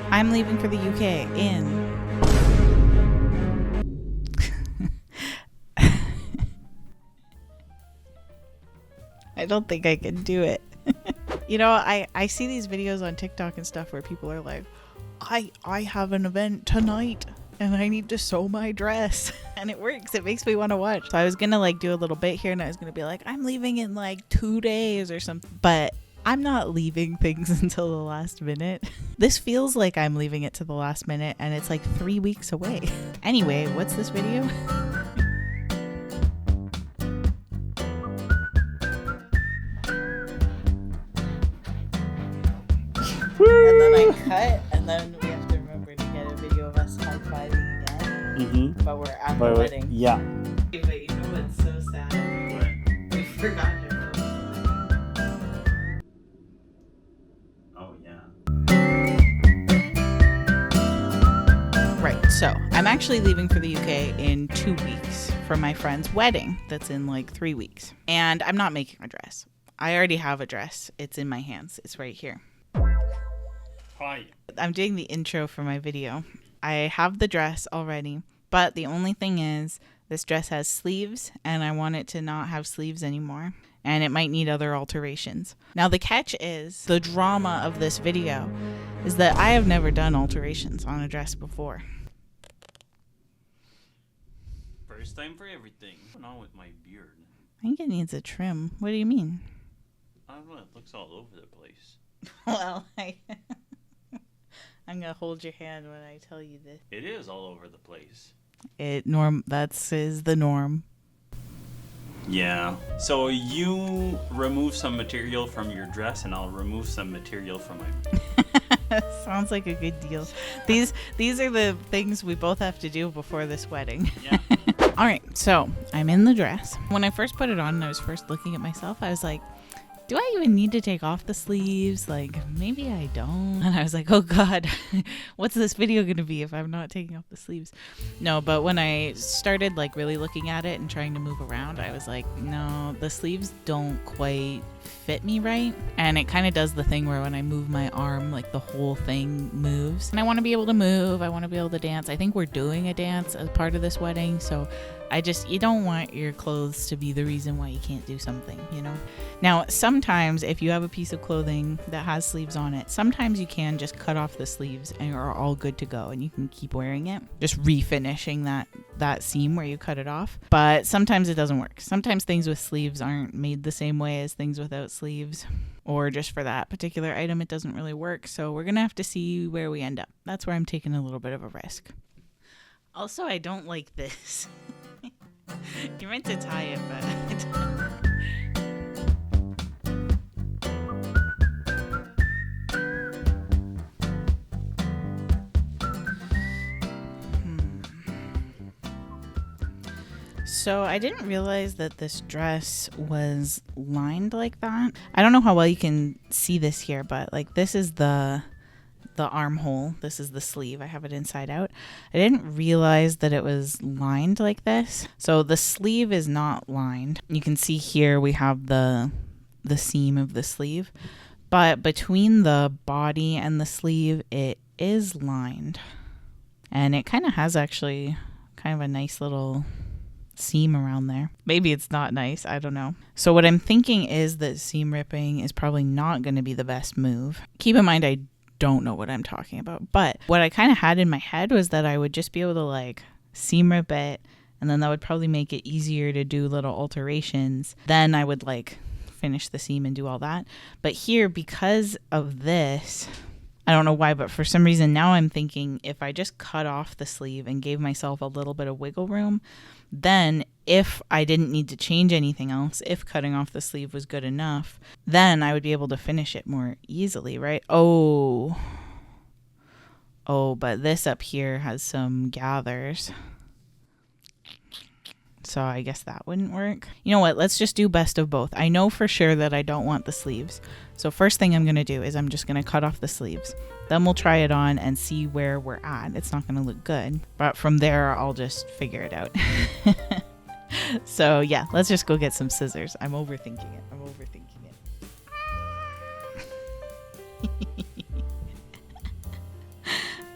I'm leaving for the UK in... I don't think I can do it. You know, I see these videos on TikTok and stuff where people are like, I have an event tonight and I need to sew my dress. And it works. It makes me want to watch. So I was going to like do a little bit here and I was going to be like, I'm leaving in like 2 days or something. But I'm not leaving things until the last minute. This feels like I'm leaving it to the last minute and it's like 3 weeks away. Anyway, what's this video? And then I cut, and then we have to remember to get a video of us high-fiving again. Mm-hmm. But we're at the wedding. Yeah. But you know what's so sad? What? We forgot to post. Oh, yeah. Right, so I'm actually leaving for the UK in 2 weeks for my friend's wedding that's in like 3 weeks. And I'm not making a dress. I already have a dress. It's in my hands. It's right here. Hi. I'm doing the intro for my video. I have the dress already, but the only thing is this dress has sleeves and I want it to not have sleeves anymore, and it might need other alterations. Now the catch is, the drama of this video is that I have never done alterations on a dress before. First time for everything. What's going on with my beard? I think it needs a trim. What do you mean? I don't know, it looks all over the place. Well, I'm gonna hold your hand when I tell you this. It is all over the place. That's the norm. Yeah. So you remove some material from your dress and I'll remove some material from my... Sounds like a good deal. These are the things we both have to do before this wedding. Yeah. All right, so I'm in the dress. When I first put it on and I was first looking at myself, I was like, do I even need to take off the sleeves? Like, maybe I don't. And I was like, oh God, what's this video going to be if I'm not taking off the sleeves? No, but when I started like really looking at it and trying to move around, I was like, no, the sleeves don't quite fit me right. And it kind of does the thing where when I move my arm, like the whole thing moves. And I want to be able to move. I want to be able to dance. I think we're doing a dance as part of this wedding. So you don't want your clothes to be the reason why you can't do something, you know? Now, sometimes if you have a piece of clothing that has sleeves on it, sometimes you can just cut off the sleeves and you're all good to go and you can keep wearing it. Just refinishing that seam where you cut it off. But sometimes it doesn't work. Sometimes things with sleeves aren't made the same way as things without sleeves. Or just for that particular item, it doesn't really work. So we're going to have to see where we end up. That's where I'm taking a little bit of a risk. Also, I don't like this. You're meant to tie it, but... So I didn't realize that this dress was lined like that. I don't know how well you can see this here, but like this is the armhole. This is the sleeve. I have it inside out. I didn't realize that it was lined like this. So the sleeve is not lined. You can see here we have the seam of the sleeve, but between the body and the sleeve, it is lined. And it kind of has actually kind of a nice little seam around there. Maybe it's not nice. I don't know. So what I'm thinking is that seam ripping is probably not going to be the best move. Keep in mind, I don't know what I'm talking about, but what I kind of had in my head was that I would just be able to like seam rip it, and then that would probably make it easier to do little alterations. Then I would like finish the seam and do all that. But here, because of this, I don't know why, but for some reason now I'm thinking if I just cut off the sleeve and gave myself a little bit of wiggle room, then if I didn't need to change anything else, if cutting off the sleeve was good enough, then I would be able to finish it more easily, right? Oh, but this up here has some gathers. So I guess that wouldn't work. You know what? Let's just do best of both. I know for sure that I don't want the sleeves. So first thing I'm going to do is I'm just going to cut off the sleeves. Then we'll try it on and see where we're at. It's not going to look good. But from there, I'll just figure it out. So yeah, let's just go get some scissors. I'm overthinking it.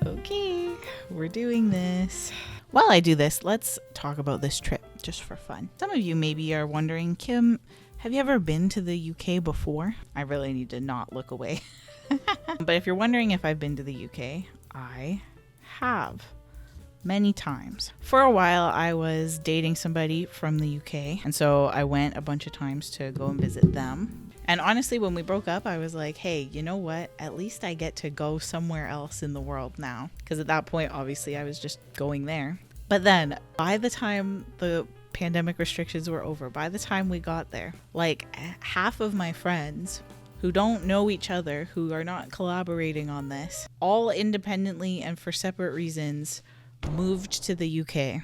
Okay, we're doing this. While I do this, let's talk about this trip just for fun. Some of you maybe are wondering, Kim, have you ever been to the UK before? I really need to not look away. But if you're wondering if I've been to the UK, I have. Many times. For a while, I was dating somebody from the UK, and so I went a bunch of times to go and visit them. And honestly, when we broke up, I was like, hey, you know what? At least I get to go somewhere else in the world now. Because at that point, obviously, I was just going there. But then, by the time the pandemic restrictions were over, by the time we got there, like half of my friends who don't know each other, who are not collaborating on this, all independently and for separate reasons, moved to the UK,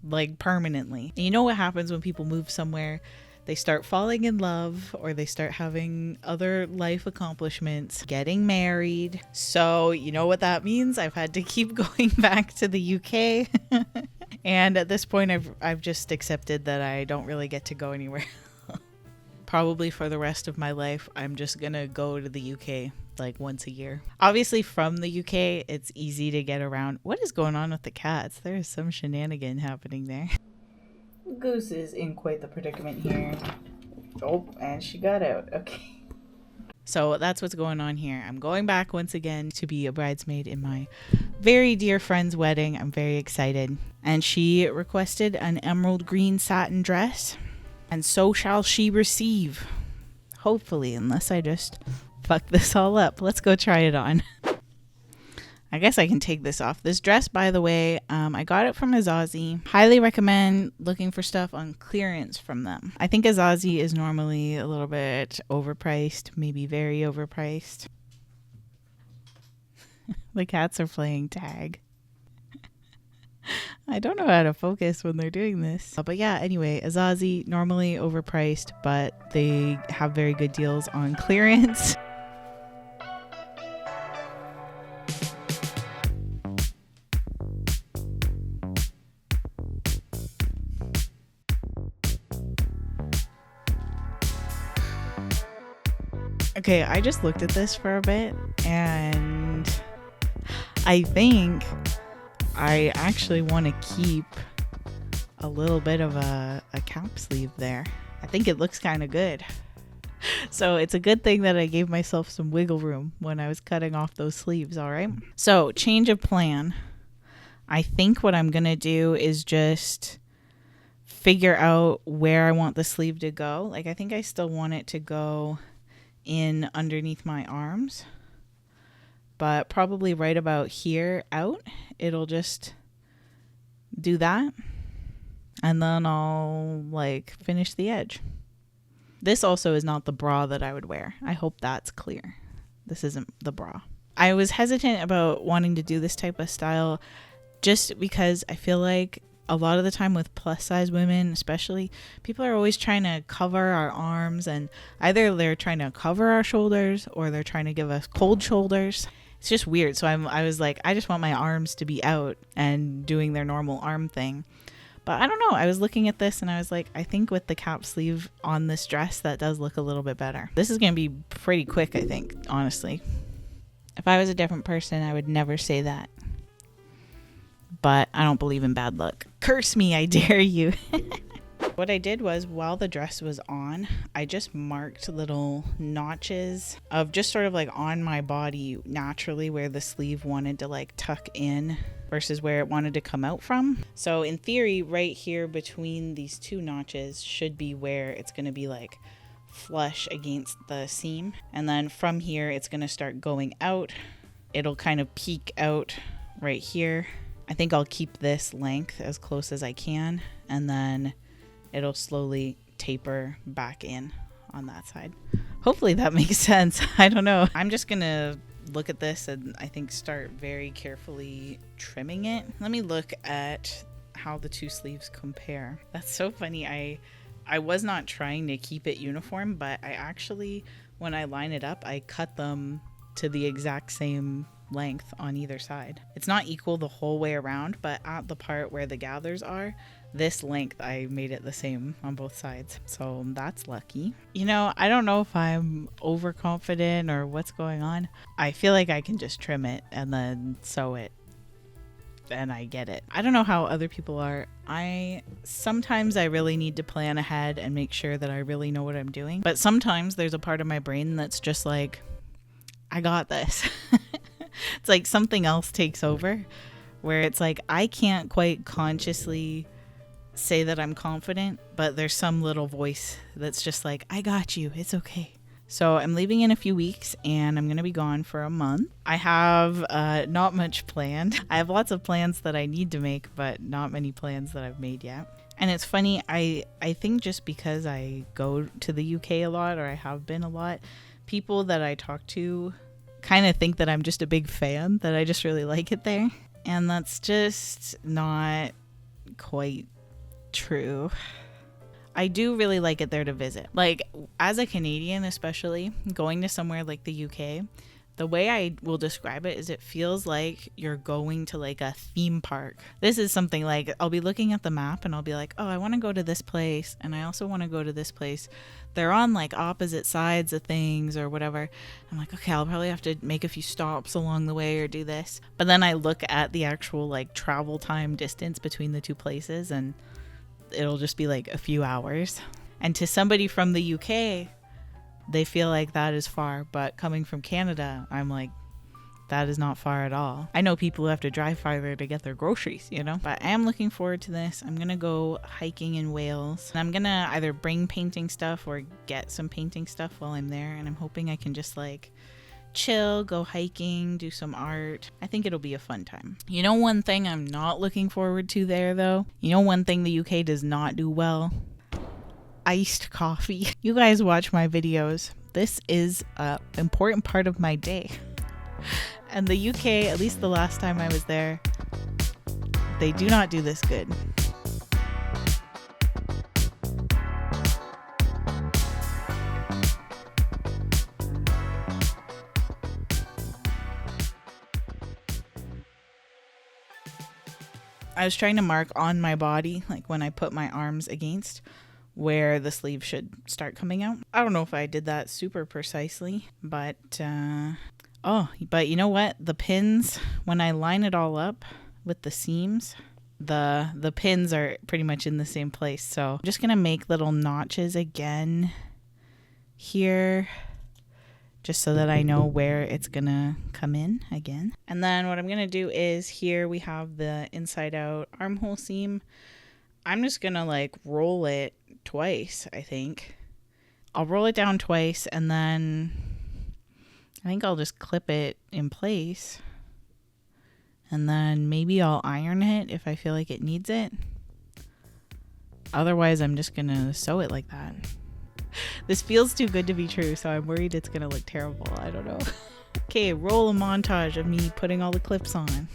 like permanently. And you know what happens when people move somewhere? They start falling in love, or they start having other life accomplishments, getting married. So you know what that means? I've had to keep going back to the UK. And at this point, I've just accepted that I don't really get to go anywhere. Probably for the rest of my life, I'm just gonna go to the UK like once a year. Obviously from the UK, it's easy to get around. What is going on with the cats? There is some shenanigan happening there. Goose is in quite the predicament here. Oh, and she got out. Okay. So that's what's going on here. I'm going back once again to be a bridesmaid in my very dear friend's wedding. I'm very excited. And she requested an emerald green satin dress. And so shall she receive. Hopefully, unless I just fuck this all up. Let's go try it on. I guess I can take this off. This dress, by the way, I got it from Azazi. Highly recommend looking for stuff on clearance from them. I think Azazi is normally a little bit overpriced, maybe very overpriced. The cats are playing tag. I don't know how to focus when they're doing this. But yeah, anyway, Azazi, normally overpriced, but they have very good deals on clearance. Okay, I just looked at this for a bit, and I think I actually want to keep a little bit of a cap sleeve there. I think it looks kind of good. So it's a good thing that I gave myself some wiggle room when I was cutting off those sleeves, all right? So change of plan. I think what I'm going to do is just figure out where I want the sleeve to go. Like, I think I still want it to go in underneath my arms, but probably right about here out, it'll just do that, and then I'll like finish the edge. This also is not the bra that I would wear. I hope that's clear. This isn't the bra. I was hesitant about wanting to do this type of style just because I feel like a lot of the time with plus size women, especially, people are always trying to cover our arms, and either they're trying to cover our shoulders or they're trying to give us cold shoulders. It's just weird. So I was like, I just want my arms to be out and doing their normal arm thing. But I don't know. I was looking at this and I was like, I think with the cap sleeve on this dress, that does look a little bit better. This is going to be pretty quick, I think, honestly. If I was a different person, I would never say that. But I don't believe in bad luck. Curse me, I dare you. What I did was, while the dress was on, I just marked little notches of just sort of like on my body naturally where the sleeve wanted to like tuck in versus where it wanted to come out from. So in theory, right here between these two notches should be where it's going to be like flush against the seam. And then from here, it's going to start going out. It'll kind of peek out right here. I think I'll keep this length as close as I can, and then it'll slowly taper back in on that side. Hopefully that makes sense. I don't know. I'm just gonna look at this and I think start very carefully trimming it. Let me look at how the two sleeves compare. That's so funny. I was not trying to keep it uniform, but I actually, when I line it up, I cut them to the exact same length on either side. It's not equal the whole way around, but at the part where the gathers are, this length, I made it the same on both sides. So that's lucky. You know, I don't know if I'm overconfident or what's going on. I feel like I can just trim it and then sew it. And I get it. I don't know how other people are. Sometimes I really need to plan ahead and make sure that I really know what I'm doing. But sometimes there's a part of my brain that's just like, I got this. It's like something else takes over, where it's like I can't quite consciously say that I'm confident, but there's some little voice that's just like, I got you. It's okay. So I'm leaving in a few weeks and I'm going to be gone for a month. I have not much planned. I have lots of plans that I need to make, but not many plans that I've made yet. And it's funny, I think just because I go to the UK a lot, or I have been a lot, people that I talk to kind of think that I'm just a big fan, that I just really like it there. And that's just not quite true. I do really like it there to visit. Like, as a Canadian especially, going to somewhere like the UK, the way I will describe it is it feels like you're going to like a theme park. This is something like, I'll be looking at the map and I'll be like, oh, I want to go to this place and I also want to go to this place. They're on like opposite sides of things or whatever. I'm like, okay, I'll probably have to make a few stops along the way or do this. But then I look at the actual like travel time distance between the two places and it'll just be like a few hours. And to somebody from the UK, they feel like that is far, but coming from Canada, I'm like, that is not far at all. I know people who have to drive farther to get their groceries, you know, but I am looking forward to this. I'm gonna go hiking in Wales and I'm gonna either bring painting stuff or get some painting stuff while I'm there, and I'm hoping I can just like chill, go hiking, do some art. I think it'll be a fun time. You know, one thing I'm not looking forward to there though, you know, one thing the UK does not do well: iced coffee. You guys watch my videos. This is an important part of my day. And the UK, at least the last time I was there, they do not do this good. I was trying to mark on my body, like when I put my arms against, where the sleeve should start coming out. I don't know if I did that super precisely, but but you know what? The pins, when I line it all up with the seams, the pins are pretty much in the same place. So I'm just gonna make little notches again here, just so that I know where it's gonna come in again. And then what I'm gonna do is, here we have the inside out armhole seam. I'm just gonna like roll it twice, I think. I'll roll it down twice and then I think I'll just clip it in place. And then maybe I'll iron it if I feel like it needs it. Otherwise, I'm just gonna sew it like that. This feels too good to be true, so I'm worried it's gonna look terrible. I don't know. Okay, roll a montage of me putting all the clips on.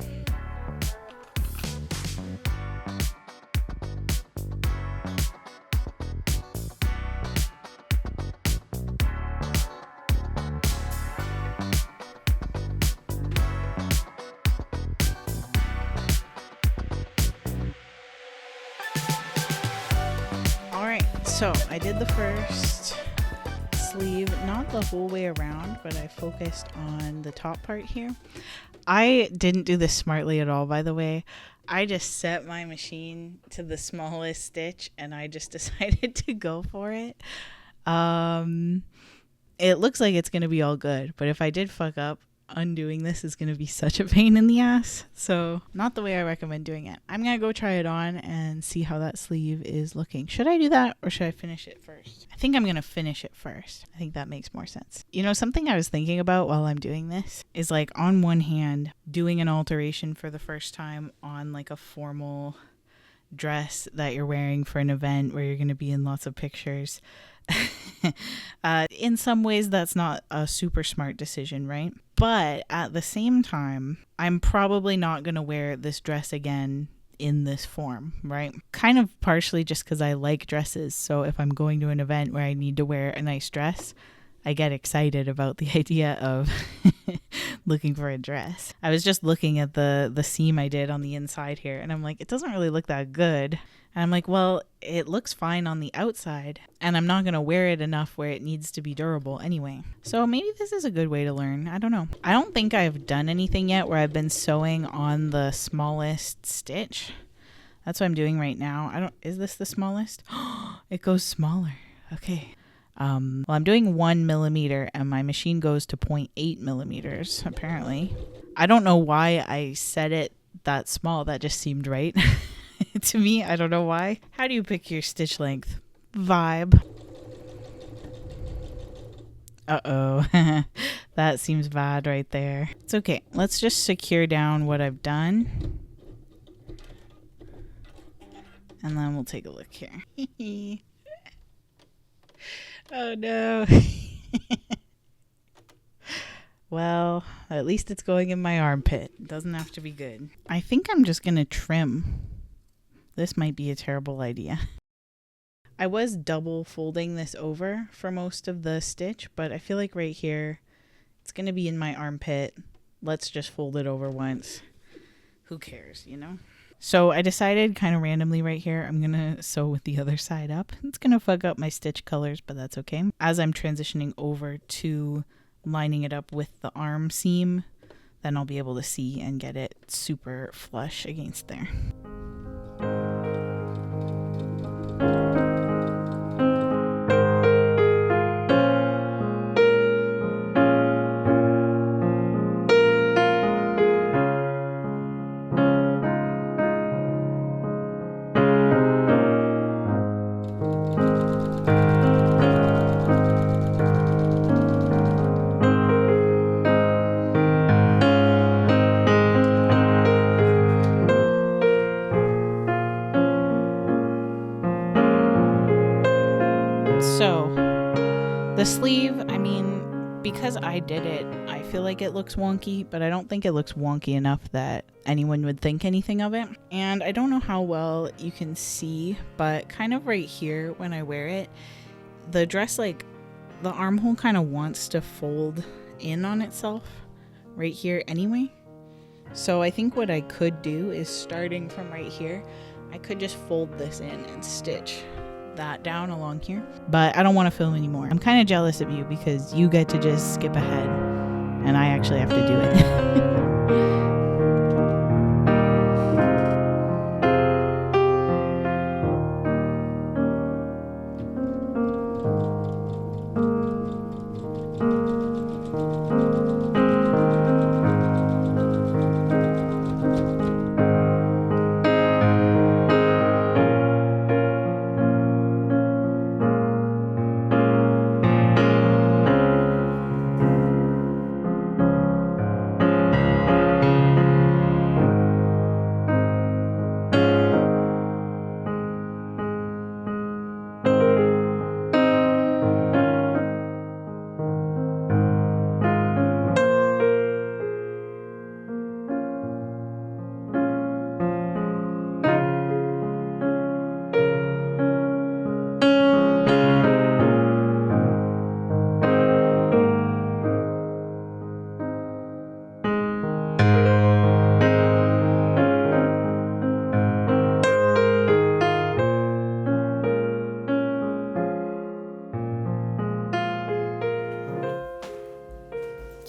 So I did the first sleeve, not the whole way around, but I focused on the top part here. I didn't do this smartly at all, by the way. I just set my machine to the smallest stitch and I just decided to go for it. It looks like it's going to be all good, but if I did fuck up, undoing this is going to be such a pain in the ass. So not the way I recommend doing it. I'm going to go try it on and see how that sleeve is looking. Should I do that or should I finish it first? I think I'm going to finish it first. I think that makes more sense. You know, something I was thinking about while I'm doing this is, like, on one hand, doing an alteration for the first time on like a formal dress that you're wearing for an event where you're going to be in lots of pictures. In some ways, that's not a super smart decision, right? But at the same time, I'm probably not going to wear this dress again in this form, right? Kind of partially just because I like dresses. So if I'm going to an event where I need to wear a nice dress, I get excited about the idea of looking for a dress. I was just looking at the seam I did on the inside here, and I'm like, it doesn't really look that good. And I'm like, well, it looks fine on the outside, and I'm not going to wear it enough where it needs to be durable anyway. So maybe this is a good way to learn. I don't know. I don't think I've done anything yet where I've been sewing on the smallest stitch. That's what I'm doing right now. Is this the smallest? It goes smaller. Okay. Well, I'm doing 1 millimeter and my machine goes to 0.8 millimeters, apparently. I don't know why I set it that small. That just seemed right to me. I don't know why. How do you pick your stitch length? Vibe. Uh-oh. That seems bad right there. It's okay. Let's just secure down what I've done. And then we'll take a look here. Oh no. Well, at least it's going in my armpit. It doesn't have to be good. I think I'm just going to trim. This might be a terrible idea. I was double folding this over for most of the stitch, but I feel like right here, it's going to be in my armpit. Let's just fold it over once. Who cares, you know? So I decided kind of randomly right here, I'm going to sew with the other side up. It's going to fuck up my stitch colors, but that's okay. As I'm transitioning over to lining it up with the arm seam, then I'll be able to see and get it super flush against there. So the sleeve, I mean, because I did it, I feel like it looks wonky, but I don't think it looks wonky enough that anyone would think anything of it. And I don't know how well you can see, but kind of right here when I wear it, the dress, like the armhole kind of wants to fold in on itself right here anyway. So I think what I could do is, starting from right here, I could just fold this in and stitch that down along here, but I don't want to film anymore. I'm kind of jealous of you because you get to just skip ahead and I actually have to do it.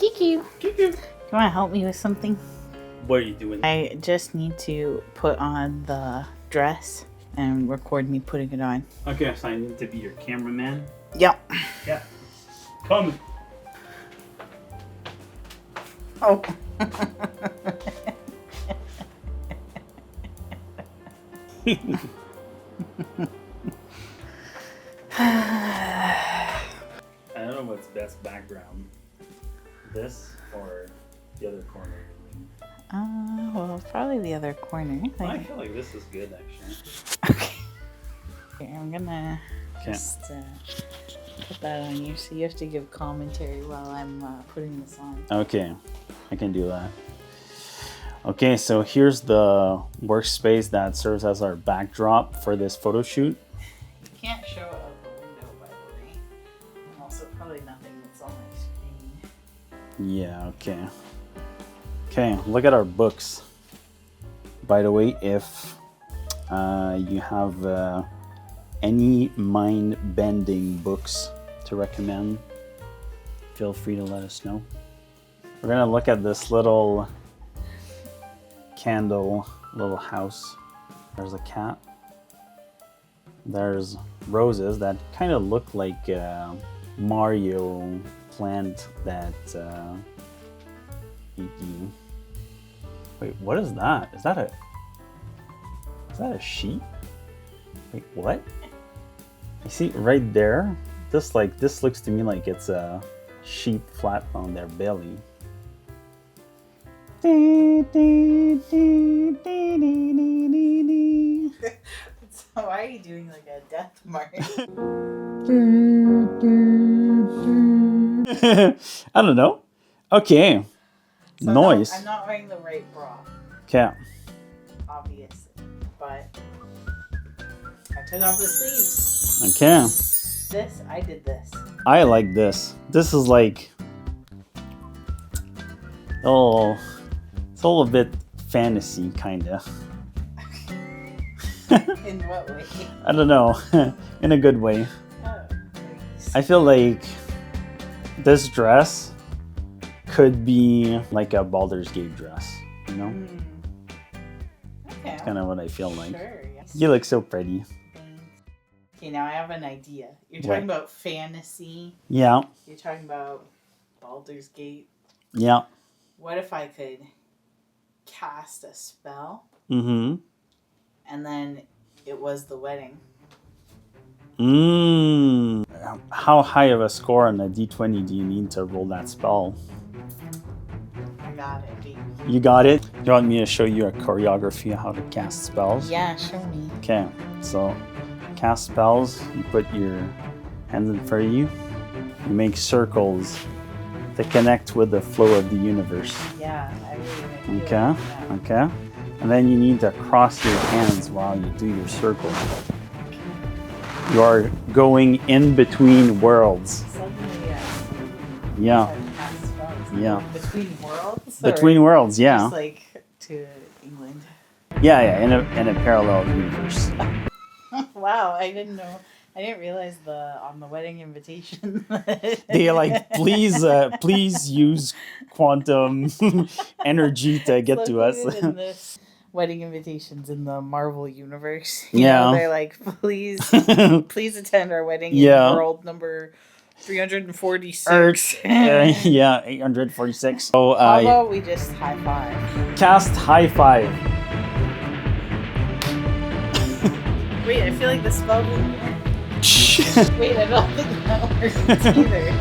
Kiku. You want to help me with something? What are you doing? I just need to put on the dress and record me putting it on. Okay, so I need to be your cameraman. Yep. Yeah. Come. Oh. I don't know what's best background. This or the other corner? Well, probably the other corner. I feel like this is good, actually. Okay. Here, I'm gonna just put that on you, so you have to give commentary while I'm putting this on. Okay, I can do that. Okay, so here's the workspace that serves as our backdrop for this photo shoot. You can't show out the window, by the way. And also probably nothing that's on my screen. Yeah, okay. Okay, look at our books. By the way, if you have any mind-bending books to recommend, feel free to let us know. We're gonna look at this little candle, little house. There's a cat. There's roses that kind of look like Mario plant that Iggy. Wait, what is that? Is that a sheep? Wait, what? You see right there? This looks to me like it's a sheep flat on their belly. So why are you doing like a death march? I don't know. Okay. So Noise. No, I'm not wearing the right bra. Okay. Obviously. But I took off the sleeves. Okay. I did this. I like this. This is like, oh, it's a little bit fantasy, kinda. In what way? I don't know. In a good way. Oh, I feel like this dress could be like a Baldur's Gate dress, you know? Okay. That's kind of what I feel like. Sure, yes. You look so pretty. Okay, now I have an idea. You're What? talking about fantasy. Yeah. You're talking about Baldur's Gate. Yeah. What if I could cast a spell Mm-hmm. and then it was the wedding? How high of a score on a D20 do you need to roll that spell? I got it, baby. You got it? You want me to show you a choreography of how to cast spells? Yeah, show me. Okay, so cast spells, you put your hands in front of you, you make circles to connect with the flow of the universe. Yeah, I really Okay, Yeah. okay. And then you need to cross your hands while you do your circle. You are going in between worlds. Suddenly, Yeah, I cast spells. yeah. Between worlds? Between worlds, yeah. Just like to England. Yeah, in a parallel universe. Wow, I didn't know. I didn't realize on the wedding invitation. They like, please use quantum energy to get to us. In this wedding invitations in the Marvel universe. Yeah. They're like, please attend our wedding Yeah. in world number 346. Earth, yeah, 846. So How about we just high five? cast high five. Wait, I feel like the spell didn't work. Wait, I don't think that works either.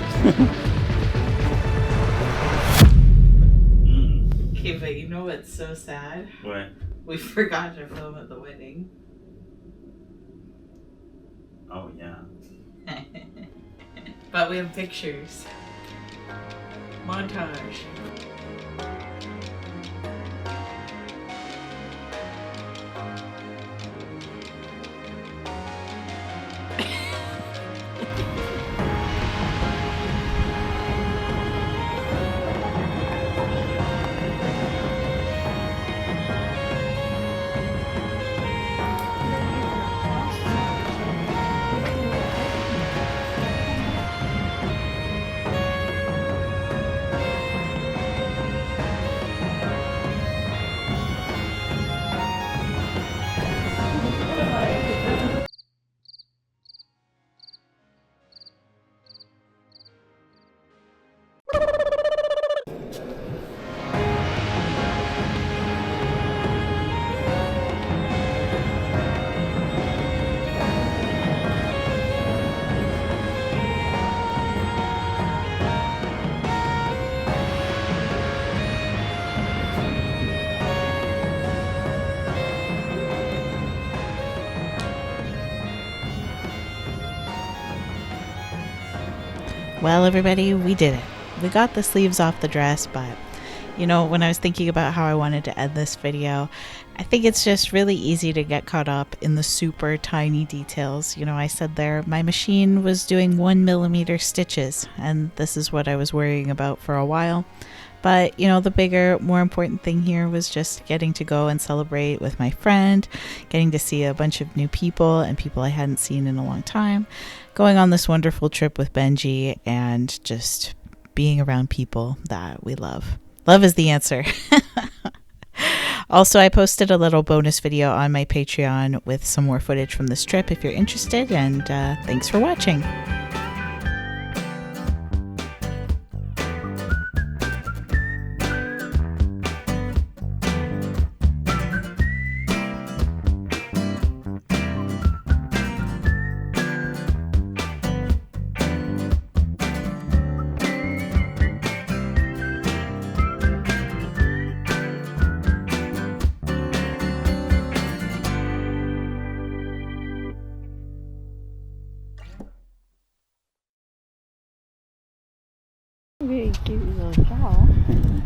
Okay, but you know what's so sad? What? We forgot to film at the wedding. Oh, yeah. But we have pictures. Montage. Well, everybody, we did it. We got the sleeves off the dress, but You know, when I was thinking about how I wanted to end this video, I think it's just really easy to get caught up in the super tiny details. You know, I said there, my machine was doing 1mm stitches, and this is what I was worrying about for a while. But, you know, the bigger, more important thing here was just getting to go and celebrate with my friend, getting to see a bunch of new people and people I hadn't seen in a long time, going on this wonderful trip with Benji, and just being around people that we love. Love is the answer. Also, I posted a little bonus video on my Patreon with some more footage from this trip if you're interested, and thanks for watching. Very cute little cow.